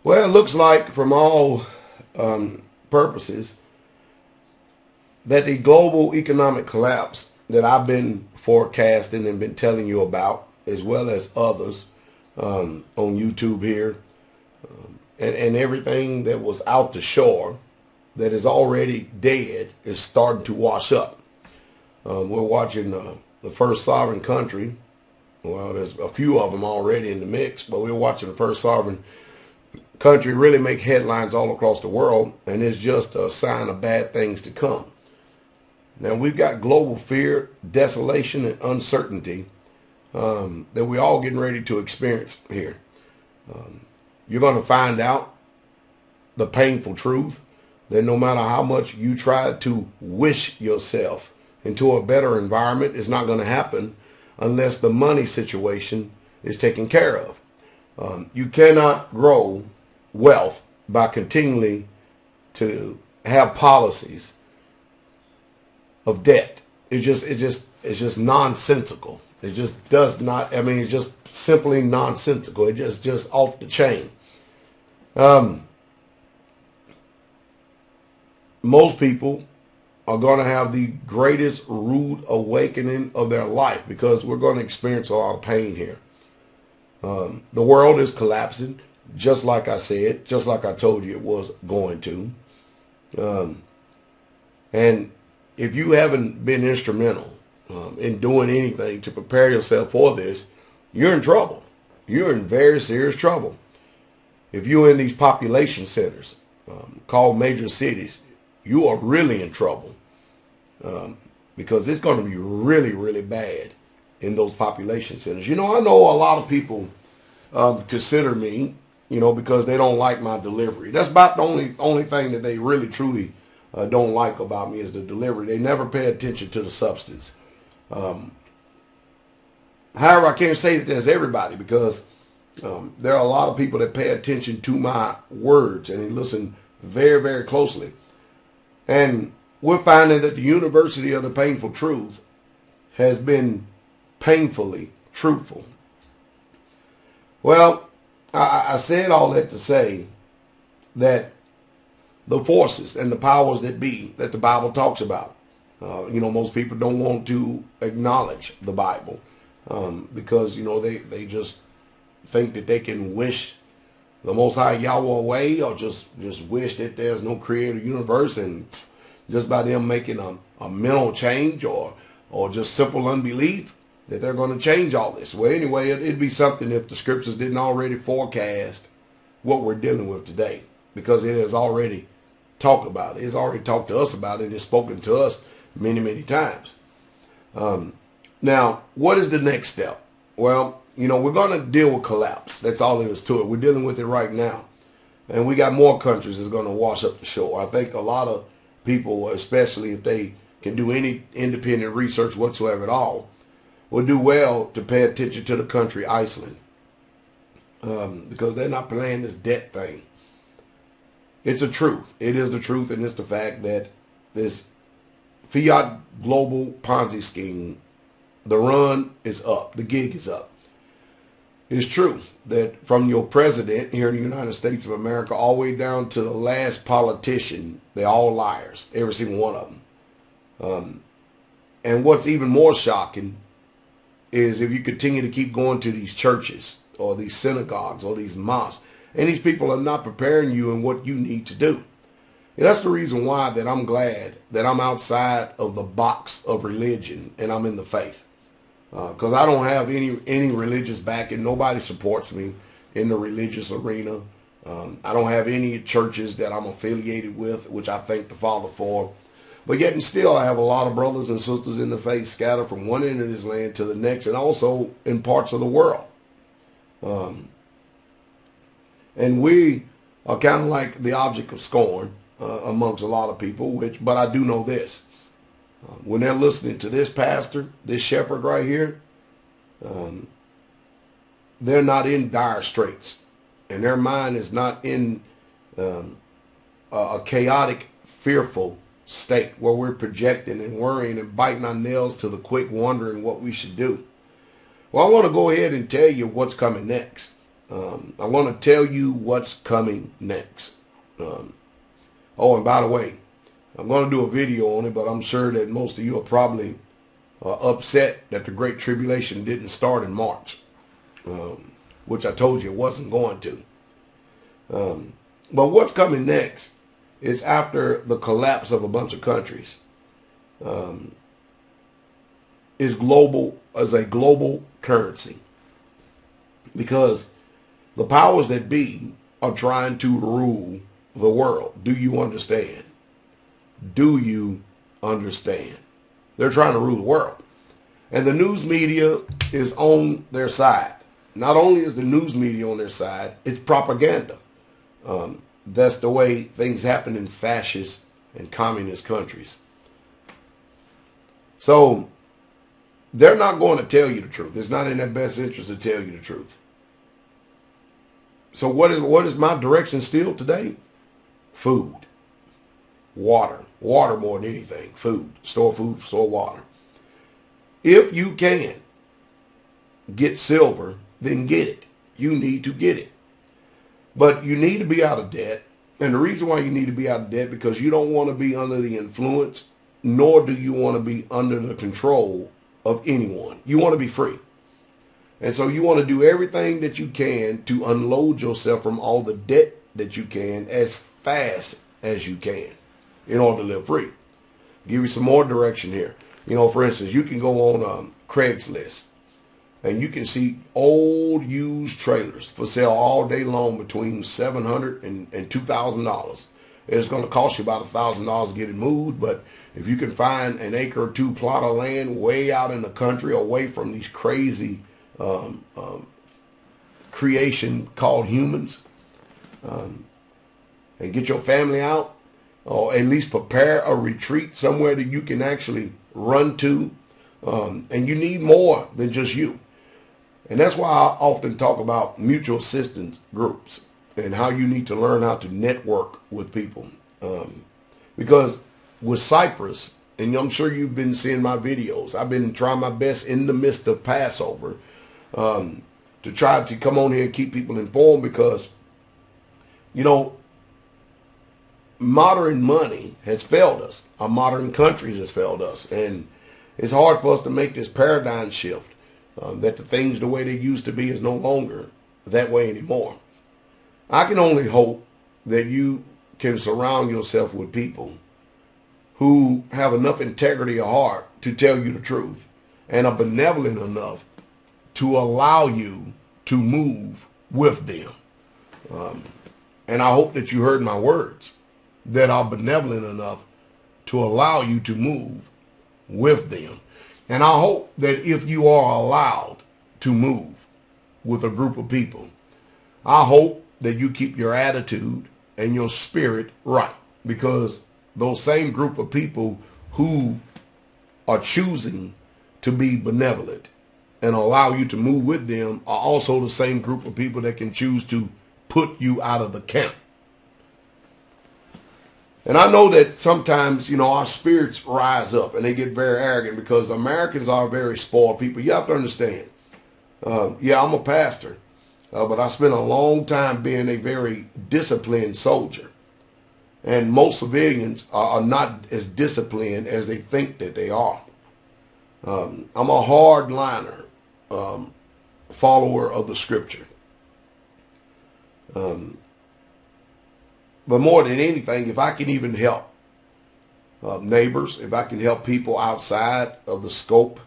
Well, it looks like from all purposes that the global economic collapse that I've been forecasting and been telling you about, as well as others on YouTube here, and everything that was out to shore that is already dead is starting to wash up. We're watching the first sovereign country. Well, there's a few of them already in the mix, but we're watching the first sovereign country really make headlines all across the world, and it's just a sign of bad things to come. Now, we've got global fear, desolation, and uncertainty that we're all getting ready to experience here. You're going to find out the painful truth that no matter how much you try to wish yourself into a better environment, it's not going to happen unless the money situation is taken care of. You cannot grow wealth by continually to have policies of debt. It's just nonsensical. It just does not. I mean, it's just simply nonsensical. It's just off the chain. Most people are going to have the greatest rude awakening of their life because we're going to experience a lot of pain here. The world is collapsing, just like I said, just like I told you it was going to. And if you haven't been instrumental in doing anything to prepare yourself for this, you're in trouble. You're in very serious trouble. If you're in these population centers called major cities, you are really in trouble because it's going to be really, really bad in those population centers. You know, I know a lot of people consider me, you know, because they don't like my delivery. That's about the only thing that they really, truly don't like about me is the delivery. They never pay attention to the substance. However, I can't say that there's everybody because there are a lot of people that pay attention to my words and they listen very, very closely. And we're finding that the University of the Painful Truth has been painfully truthful. Well, I said all that to say that the forces and the powers that be that the Bible talks about, you know, most people don't want to acknowledge the Bible because, you know, they just think that they can wish the Most High Yahweh away or just wish that there's no creator universe, and just by them making a mental change or just simple unbelief that they're going to change all this. Well, anyway, it'd be something if the scriptures didn't already forecast what we're dealing with today, because it has already talked about it. It's already talked to us about it. It's spoken to us many, many times. Now, what is the next step? Well, you know, we're going to deal with collapse. That's all there is to it. We're dealing with it right now. And we got more countries that's going to wash up the shore. I think a lot of people, especially if they can do any independent research whatsoever at all, will do well to pay attention to the country Iceland because they're not playing this debt thing. It's a truth. It is the truth, and it's the fact that this fiat global Ponzi scheme, the run is up. The gig is up. It's true that from your president here in the United States of America all the way down to the last politician, they're all liars, every single one of them. And what's even more shocking is if you continue to keep going to these churches or these synagogues or these mosques, and these people are not preparing you in what you need to do. And that's the reason why that I'm glad that I'm outside of the box of religion and I'm in the faith. Because I don't have any religious backing. Nobody supports me in the religious arena. I don't have any churches that I'm affiliated with, which I thank the Father for. But yet and still, I have a lot of brothers and sisters in the faith scattered from one end of this land to the next, and also in parts of the world. And we are kind of like the object of scorn amongst a lot of people. But I do know this. When they're listening to this pastor, this shepherd right here, they're not in dire straits. And their mind is not in a chaotic, fearful state where we're projecting and worrying and biting our nails to the quick, wondering what we should do. Well, I want to go ahead and tell you what's coming next. I want to tell you what's coming next. Oh, and by the way, I'm going to do a video on it, but I'm sure that most of you are probably upset that the Great Tribulation didn't start in March, which I told you it wasn't going to. But what's coming next is after the collapse of a bunch of countries, is global as a global currency, because the powers that be are trying to rule the world. Do you understand? Do you understand? They're trying to rule the world. And the news media is on their side. Not only is the news media on their side, it's propaganda. That's the way things happen in fascist and communist countries. So they're not going to tell you the truth. It's not in their best interest to tell you the truth. So what is my direction still today? Food. Water. Water more than anything. Food. Store food, store water. If you can get silver, then get it. You need to get it. But you need to be out of debt. And the reason why you need to be out of debt, because you don't want to be under the influence, nor do you want to be under the control of anyone. You want to be free. And so you want to do everything that you can to unload yourself from all the debt that you can as fast as you can in order to live free. Give you some more direction here. You know, for instance, you can go on Craigslist and you can see old used trailers for sale all day long between $700 and $2,000. It's going to cost you about $1,000 to get it moved, but if you can find an acre or two plot of land way out in the country, away from these crazy creation called humans, and get your family out, or at least prepare a retreat somewhere that you can actually run to, and you need more than just you. And that's why I often talk about mutual assistance groups and how you need to learn how to network with people. Because with Cyprus, and I'm sure you've been seeing my videos, I've been trying my best in the midst of Passover to try to come on here and keep people informed, because, you know, modern money has failed us. Our modern countries has failed us. And it's hard for us to make this paradigm shift, that the things the way they used to be is no longer that way anymore. I can only hope that you can surround yourself with people who have enough integrity of heart to tell you the truth and are benevolent enough to allow you to move with them. And I hope that you heard my words, that are benevolent enough to allow you to move with them. And I hope that if you are allowed to move with a group of people, I hope that you keep your attitude and your spirit right, because those same group of people who are choosing to be benevolent and allow you to move with them are also the same group of people that can choose to put you out of the camp. And I know that sometimes, you know, our spirits rise up and they get very arrogant, because Americans are very spoiled people. You have to understand. Yeah, I'm a pastor, but I spent a long time being a very disciplined soldier. And most civilians are not as disciplined as they think that they are. I'm a hard-liner follower of the scripture. But more than anything, if I can even help neighbors, if I can help people outside of the scope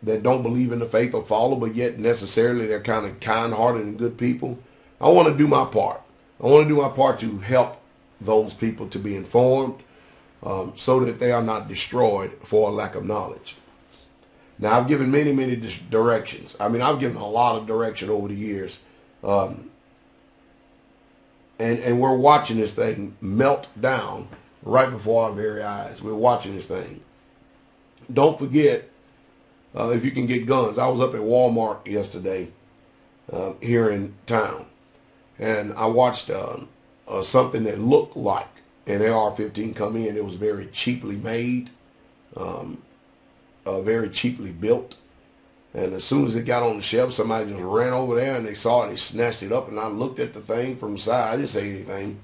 that don't believe in the faith or follow, but yet necessarily they're kind of kind-hearted and good people, I want to do my part. I want to do my part to help those people to be informed, so that they are not destroyed for a lack of knowledge. Now, I've given many, many directions. I mean, I've given a lot of direction over the years. And we're watching this thing melt down right before our very eyes. We're watching this thing. Don't forget, if you can get guns. I was up at Walmart yesterday here in town, and I watched something that looked like an AR-15 come in. It was very cheaply made, very cheaply built. And as soon as it got on the shelf, somebody just ran over there and they saw it, they snatched it up, and I looked at the thing from the side. I didn't say anything.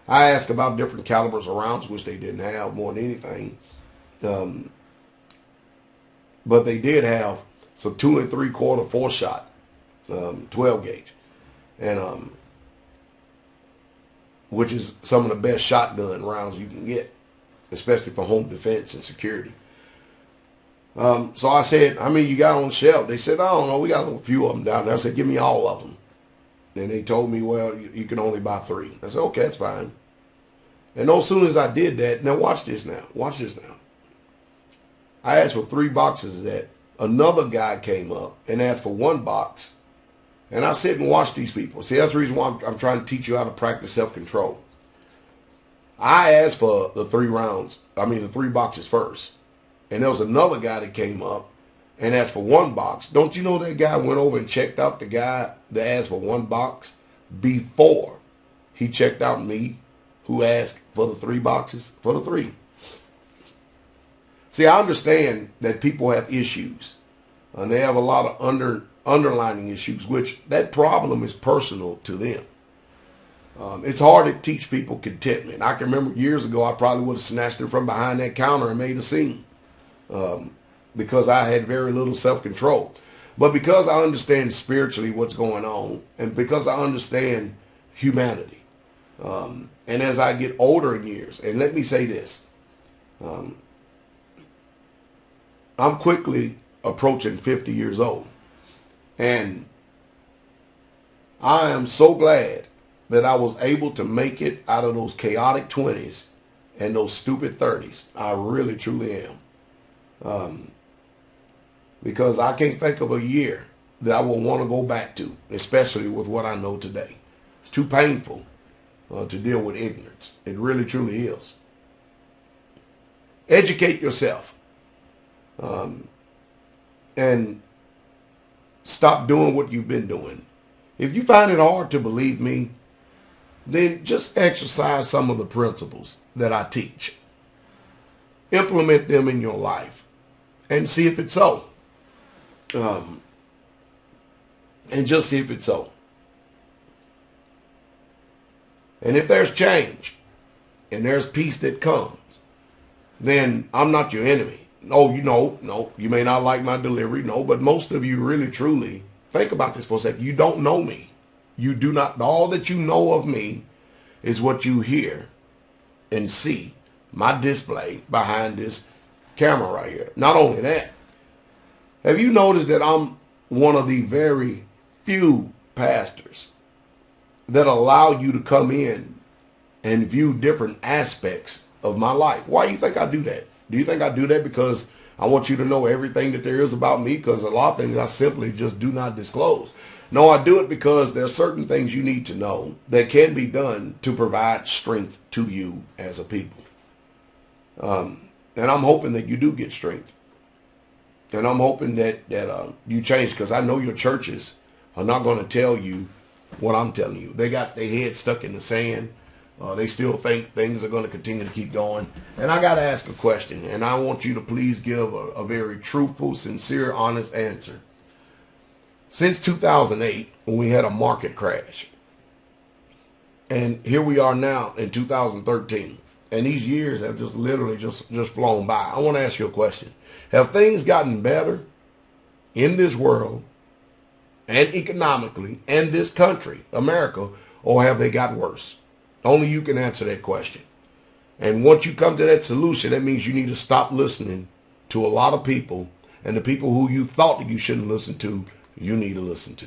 I asked about different calibers of rounds, which they didn't have more than anything. But they did have some 2 3/4 4-shot, 12 gauge. And which is some of the best shotgun rounds you can get, especially for home defense and security. So I said, how many you got on the shelf? They said, I don't know, we got a few of them down there. I said, give me all of them. And they told me, well, you can only buy 3. I said, okay, that's fine. And as soon as I did that, now watch this now. Watch this now. I asked for 3 boxes of that. Another guy came up and asked for 1 box. And I sit and watch these people. See, that's the reason why I'm trying to teach you how to practice self-control. I asked for the 3 boxes first. And there was another guy that came up and asked for 1 box. Don't you know that guy went over and checked out the guy that asked for 1 box before he checked out me, who asked for the 3 boxes for the 3. See, I understand that people have issues, and they have a lot of underlining issues, which that problem is personal to them. It's hard to teach people contentment. I can remember years ago, I probably would have snatched it from behind that counter and made a scene because I had very little self-control. But because I understand spiritually what's going on, and because I understand humanity, and as I get older in years, and let me say this, I'm quickly approaching 50 years old. And I am so glad that I was able to make it out of those chaotic 20s and those stupid 30s. I really, truly am. Because I can't think of a year that I will want to go back to, especially with what I know today. It's too painful to deal with ignorance. It really, truly is. Educate yourself. And stop doing what you've been doing. If you find it hard to believe me, then just exercise some of the principles that I teach. Implement them in your life and see if it's so. And just see if it's so. And if there's change and there's peace that comes, then I'm not your enemy. No, you may not like my delivery. No, but most of you really, truly, think about this for a second. You don't know me. You do not. All that you know of me is what you hear and see, my display behind this camera right here. Not only that, have you noticed that I'm one of the very few pastors that allow you to come in and view different aspects of my life? Why do you think I do that? Do you think I do that because I want you to know everything that there is about me? Because a lot of things I simply just do not disclose. No, I do it because there are certain things you need to know that can be done to provide strength to you as a people. And I'm hoping that you do get strength. And I'm hoping that you change, because I know your churches are not going to tell you what I'm telling you. They got their head stuck in the sand. They still think things are going to continue to keep going. And I got to ask a question, and I want you to please give a very truthful, sincere, honest answer. Since 2008, when we had a market crash, and here we are now in 2013, and these years have just literally just flown by. I want to ask you a question. Have things gotten better in this world and economically and this country, America, or have they got worse? Only you can answer that question. And once you come to that solution, that means you need to stop listening to a lot of people, and the people who you thought that you shouldn't listen to, you need to listen to.